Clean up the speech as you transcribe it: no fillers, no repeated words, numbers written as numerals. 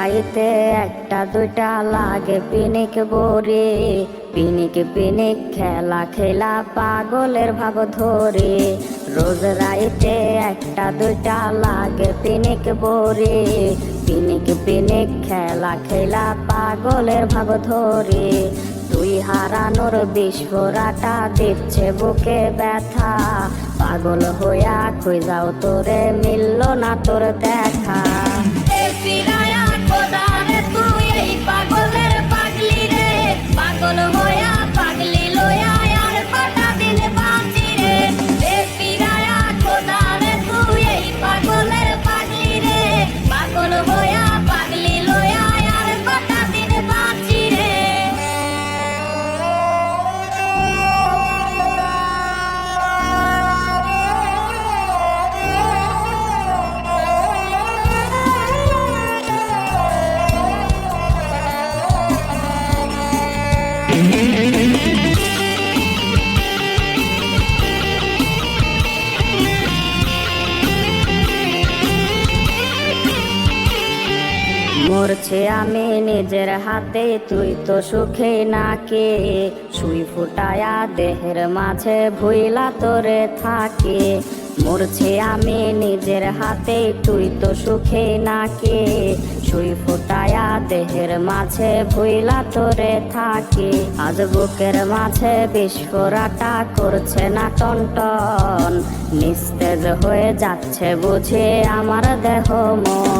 রাইতে একটা দুইটা লাগে পিনিক বরে, পিনিক পিনিক খেলা খেলা পাগলের ভাব ধরে। রোজ রাইতে একটা দুইটা লাগে পিনিক বরে, পিনিক পিনিক খেলা খেলা পাগলের ভাব ধরে। তুই হারানোর বিস্ফোরাটা দিচ্ছে বুকে ব্যথা, পাগল হইয়া খুঁজাও তোরে মিলল না তোর দেখা। তুই এই পাগলের পাগলি রে, পাগল হইয়া পাগলি লইয়া আর কটা দিন বাঁচি রে। ফিরায়া খোদা রে তুই এই পাগলের পাগলি রে, পাগল হইয়া পাগলি লইয়া আর কটা দিন বাঁচি রে। মরছে আমি নিজের হাতে, তুই তো সুখে নাকে। সুই ফুটায়া দেহের মাঝে ভুইলা তোরে থাকে। মরছে আমি নিজের হাতে, তুই তো সুখে নাকে। সুই ফুটায়া দেহের মাঝে ভুইলা তোরে থাকে। আজ বুকের মাঝে বিস্ফোরাটা করছে না টনটন, নিস্তেজ হয়ে যাচ্ছে বুঝে আমার দেহ মন।